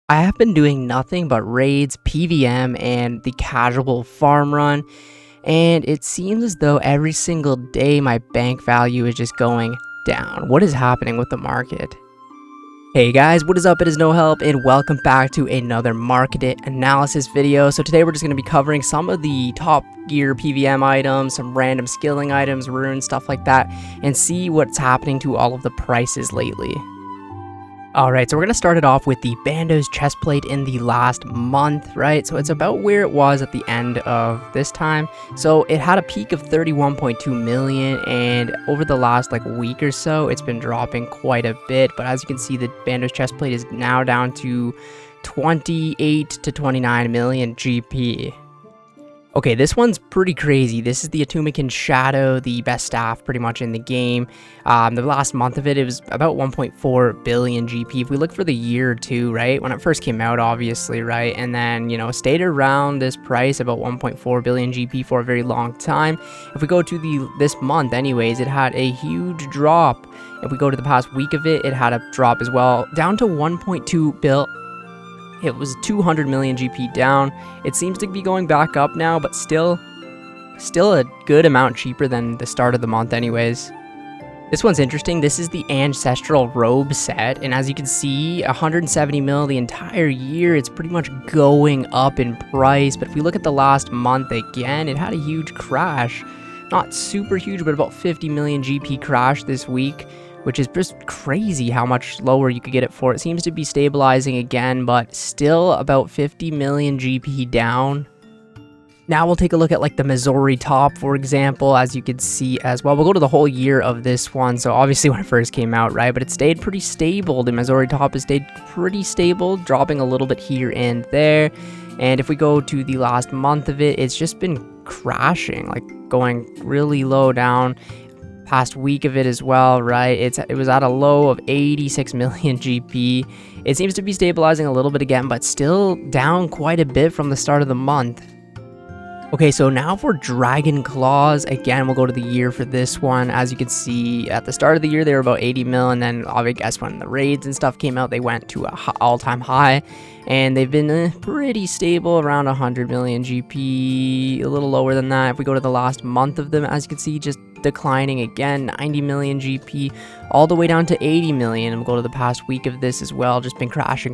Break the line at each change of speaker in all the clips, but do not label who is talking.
I have been doing nothing but raids, PVM, and the casual farm run, and it seems as though every single day my bank value is just going down. What is happening with the market? Hey guys, what is up? It is No Help, and welcome back to another market analysis video. So today we're just going to be covering some of the top gear PVM items, some random skilling items, runes, stuff like that, and see what's happening to all of the prices lately. Alright, so we're going to start it off with the Bandos chestplate in the last month, right? So it's about where it was at the end of this time. So it had a peak of 31.2 million, and over the last week or so, it's been dropping quite a bit. But as you can see, the Bandos chestplate is now down to 28 to 29 million GP. Okay, this one's pretty crazy. This is the Atumican Shadow, the best staff pretty much in the game. The last month of it, it was about 1.4 billion GP. If we look for the year or two, right, when it first came out, obviously, right, and then, you know, stayed around this price, about 1.4 billion GP for a very long time. If we go to this month, anyways, it had a huge drop. If we go to the past week of it, it had a drop as well, down to 1.2 bill. It was 200 million GP down. It seems to be going back up now, but still a good amount cheaper than the start of the month anyways. This one's interesting. This is the Ancestral Robe set, and as you can see, 170 mil the entire year. It's pretty much going up in price, but if we look at the last month again, it had a huge crash. Not super huge, but about 50 million GP crash this week, which is just crazy how much lower you could get it for. It seems to be stabilizing again, but still about 50 million GP down. Now we'll take a look at the Missouri top, for example, as you can see as well. We'll go to the whole year of this one. So obviously when it first came out, right, but it stayed pretty stable. The Missouri top has stayed pretty stable, dropping a little bit here and there. And if we go to the last month of it, it's just been crashing, going really low down. Past week of it as well, right? It was at a low of 86 million GP. It seems to be stabilizing a little bit again, but still down quite a bit from the start of the month. Okay, so now for Dragon Claws, again, we'll go to the year for this one. As you can see, at the start of the year, they were about 80 mil, and then I guess when the raids and stuff came out, they went to a all-time high, and they've been pretty stable, around 100 million GP, a little lower than that. If we go to the last month of them, as you can see, just declining again, 90 million GP, all the way down to 80 million. And we'll go to the past week of this as well, just been crashing.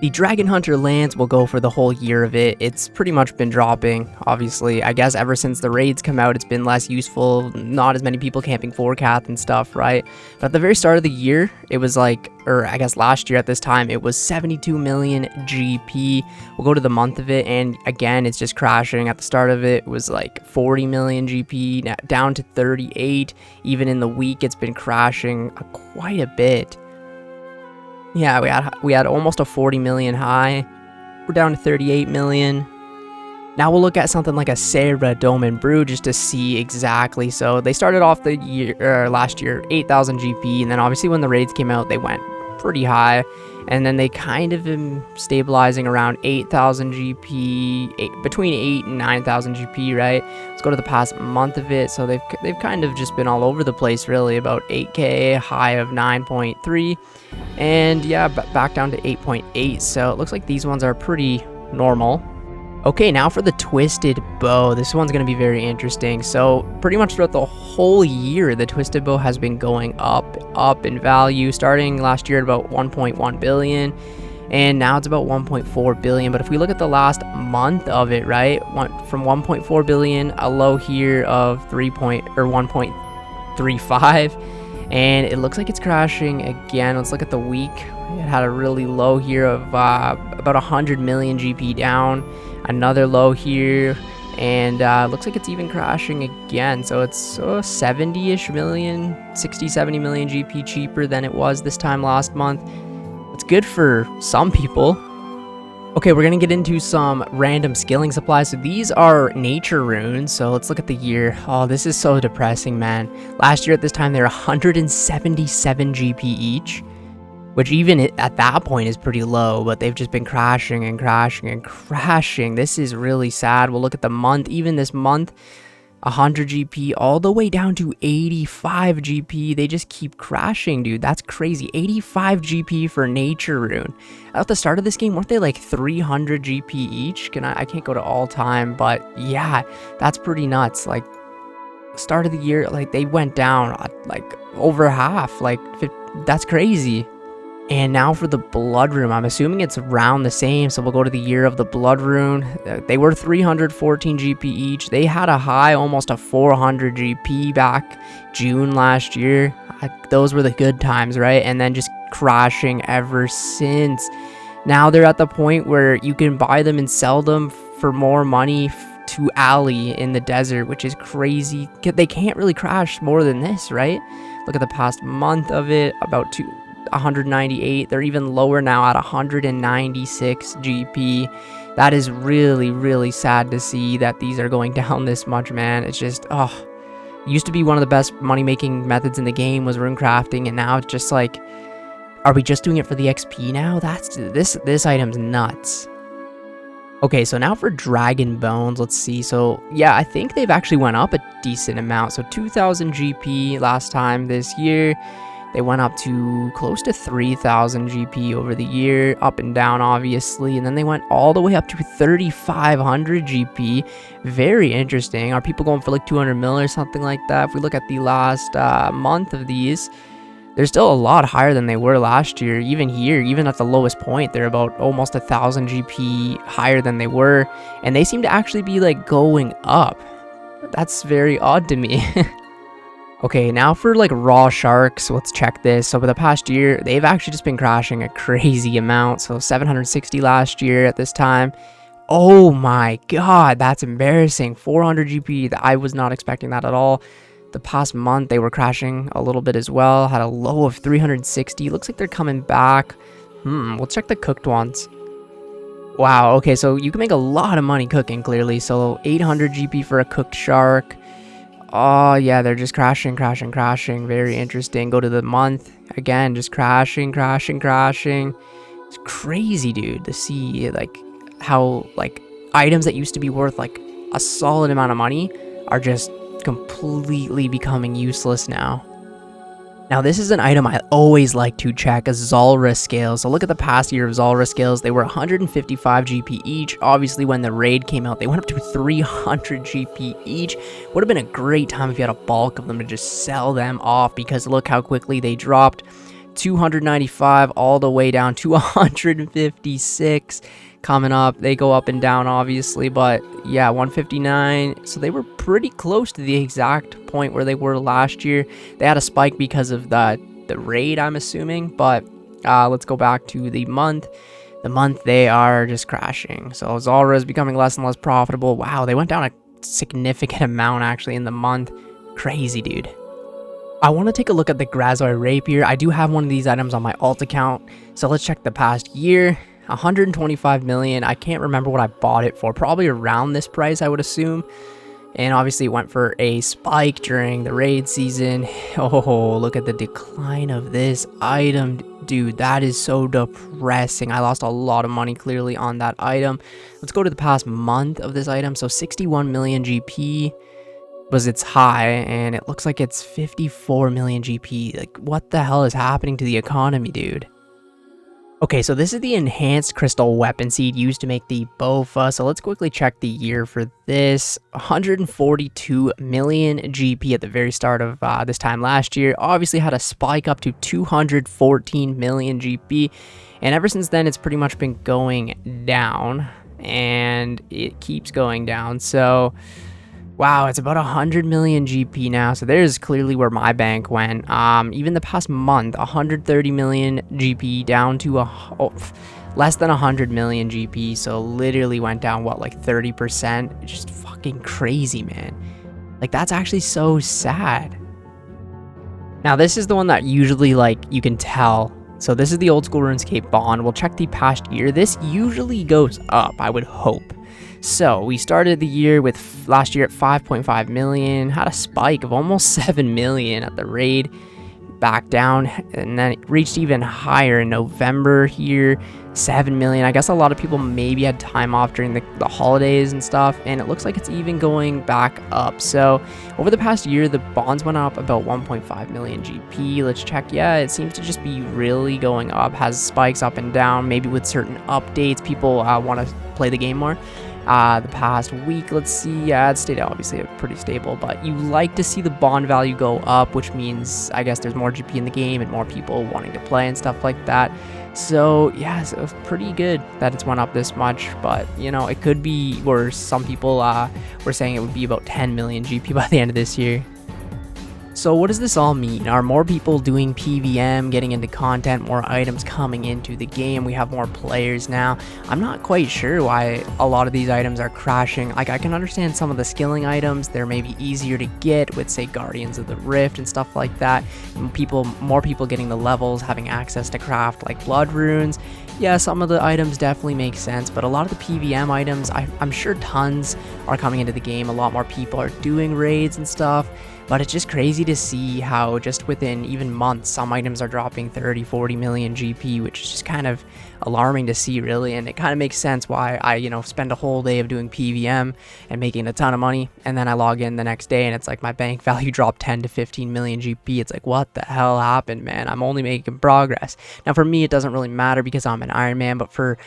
The Dragon Hunter Lance will go for the whole year of it. It's pretty much been dropping, obviously. I guess ever since the raids come out, it's been less useful. Not as many people camping 4-cat and stuff, right? But at the very start of the year, it was or I guess last year at this time, it was 72 million GP. We'll go to the month of it, and again, it's just crashing. At the start of it, it was 40 million GP, down to 38. Even in the week, it's been crashing quite a bit. Yeah, we had almost a 40 million high. We're down to 38 million. Now we'll look at something like a Sarah Dome and Brew just to see exactly. So they started off the year last year 8,000 GP, and then obviously when the raids came out, they went pretty high, and then they kind of been stabilizing around 8,000 GP, between 8 and 9,000 GP, right? Let's go to the past month of it. So they've kind of just been all over the place, really. About 8K, high of 9.3, and yeah, back down to 8.8. So it looks like these ones are pretty normal. Okay, now for the Twisted Bow. This one's going to be very interesting. So pretty much throughout the whole year, the Twisted Bow has been going up in value, starting last year at about 1.1 billion, and now it's about 1.4 billion. But if we look at the last month of it, right, went from 1.4 billion, a low here of 1.35, and it looks like it's crashing again. Let's look at the week. It had a really low here of about 100 million GP down. Another low here, and looks like it's even crashing again. So it's 70-ish million, 60, 70 million GP cheaper than it was this time last month. It's good for some people. Okay, we're gonna get into some random skilling supplies. So these are nature runes. So let's look at the year. Oh, this is so depressing, man. Last year at this time, they were 177 GP each, which even at that point is pretty low, but they've just been crashing and crashing and crashing. This is really sad. We'll look at the month. Even this month, 100 GP, all the way down to 85 GP. They just keep crashing, dude. That's crazy. 85 GP for Nature Rune. At the start of this game, weren't they like 300 GP each? I can't go to all time, but yeah, that's pretty nuts. Like, start of the year, like, they went down like over half. Like, that's crazy. And now for the Blood Rune, I'm assuming it's around the same, so we'll go to the year of the Blood Rune. They were 314 GP each. They had a high, almost a 400 GP back June last year. Those were the good times, right? And then just crashing ever since. Now they're at the point where you can buy them and sell them for more money to Ali in the desert, which is crazy. They can't really crash more than this, right? Look at the past month of it, about 198. They're even lower now at 196 GP. That is really, really sad to see that these are going down this much, man. It's just, used to be one of the best money-making methods in the game was rune crafting, and now it's just like, are we just doing it for the XP now? This item's nuts. Okay, so now for Dragon Bones, let's see. So yeah, I think they've actually went up a decent amount. So 2,000 GP last time this year. They went up to close to 3,000 GP over the year, up and down, obviously. And then they went all the way up to 3,500 GP. Very interesting. Are people going for like 200 mil or something like that? If we look at the last month of these, they're still a lot higher than they were last year. Even here, even at the lowest point, they're about almost 1,000 GP higher than they were. And they seem to actually be like going up. That's very odd to me. Okay, now for like raw sharks, let's check this. Over the past year, they've actually just been crashing a crazy amount. So 760 last year at this time. Oh my god, that's embarrassing. 400 GP. I was not expecting that at all. The past month, they were crashing a little bit as well. Had a low of 360. Looks like they're coming back. We'll check the cooked ones. Wow, okay, so you can make a lot of money cooking, clearly. So 800 GP for a cooked shark. Oh, yeah, they're just crashing. Very interesting. Go to the month. Again, just crashing. It's crazy, dude, to see, like, how, like, items that used to be worth, like, a solid amount of money are just completely becoming useless now. Now, this is an item I always like to check, as Zulrah scales. So look at the past year of Zulrah scales. They were 155 GP each. Obviously, when the raid came out, they went up to 300 GP each. Would have been a great time if you had a bulk of them to just sell them off, because look how quickly they dropped. 295 all the way down to 156. Coming up, they go up and down, obviously, but yeah, 159. So they were pretty close to the exact point where they were last year. They had a spike because of the raid, I'm assuming, but let's go back to the month. The month, they are just crashing. So Zulrah is becoming less and less profitable. Wow, they went down a significant amount actually in the month. Crazy, dude. I want to take a look at the Grazoi Rapier. I do have one of these items on my alt account, so let's check the past year. 125 million. I can't remember what I bought it for. Probably around this price, I would assume. And obviously it went for a spike during the raid season. Oh, look at the decline of this item. Dude, that is so depressing. I lost a lot of money clearly on that item. Let's go to the past month of this item. So 61 million GP was its high, and it looks like it's 54 million GP. Like, what the hell is happening to the economy, dude? Okay, so this is the enhanced crystal weapon seed used to make the Bofa. So let's quickly check the year for this. 142 million GP at the very start of this time last year. Obviously had a spike up to 214 million GP. And ever since then, it's pretty much been going down. And it keeps going down. So wow, it's about 100 million GP now. So there's clearly where my bank went. Even the past month, 130 million GP down to less than 100 million GP. So literally went down, what, like 30%? It's just fucking crazy, man. Like, that's actually so sad. Now, this is the one that usually, like, you can tell. So this is the Oldschool Runescape Bond. We'll check the past year. This usually goes up, I would hope. So we started the year with last year at 5.5 million, had a spike of almost 7 million at the raid. back down, and then it reached even higher in November here, 7 million. I guess a lot of people maybe had time off during the holidays and stuff, and it looks like it's even going back up. So over the past year, the bonds went up about 1.5 million GP. Let's check. Yeah, it seems to just be really going up, has spikes up and down, maybe with certain updates people want to play the game more. The past week, let's see, yeah, it stayed obviously pretty stable, but you like to see the bond value go up, which means I guess there's more GP in the game and more people wanting to play and stuff like that. So yeah, so it's pretty good that it's went up this much, but you know, it could be worse. Some people were saying it would be about 10 million GP by the end of this year. So what does this all mean? Are more people doing PVM, getting into content, more items coming into the game? We have more players now. I'm not quite sure why a lot of these items are crashing. Like, I can understand some of the skilling items. They're maybe easier to get with, say, Guardians of the Rift and stuff like that. More people getting the levels, having access to craft like blood runes. Yeah, some of the items definitely make sense, but a lot of the PVM items, I'm sure tons are coming into the game. A lot more people are doing raids and stuff. But it's just crazy to see how just within even months, some items are dropping 30, 40 million GP, which is just kind of alarming to see, really. And it kind of makes sense why I, spend a whole day of doing PVM and making a ton of money. And then I log in the next day and it's like my bank value dropped 10 to 15 million GP. It's like, what the hell happened, man? I'm only making progress. Now, for me, it doesn't really matter because I'm an Ironman, but for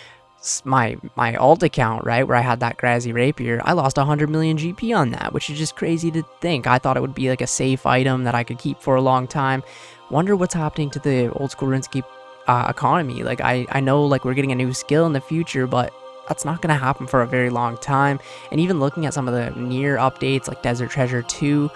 my alt account, right, where I had that Grazi Rapier, I lost 100 million GP on that, which is just crazy to think. I thought it would be like a safe item that I could keep for a long time. Wonder what's happening to the old school RuneScape economy. Like, I know, like, we're getting a new skill in the future, but that's not going to happen for a very long time. And even looking at some of the near updates like Desert Treasure 2,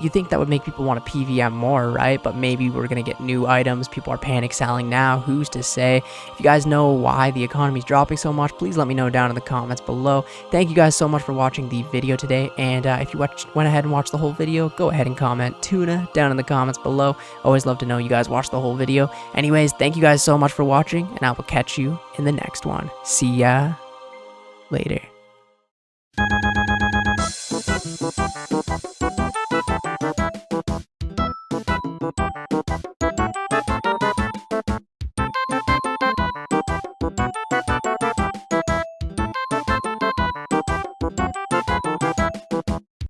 you think that would make people want to PVM more, right? But maybe we're going to get new items. People are panic selling now. Who's to say? If you guys know why the economy is dropping so much, please let me know down in the comments below. Thank you guys so much for watching the video today. And if you went ahead and watched the whole video, go ahead and comment tuna down in the comments below. Always love to know you guys watched the whole video. Anyways, thank you guys so much for watching, and I will catch you in the next one. See ya later.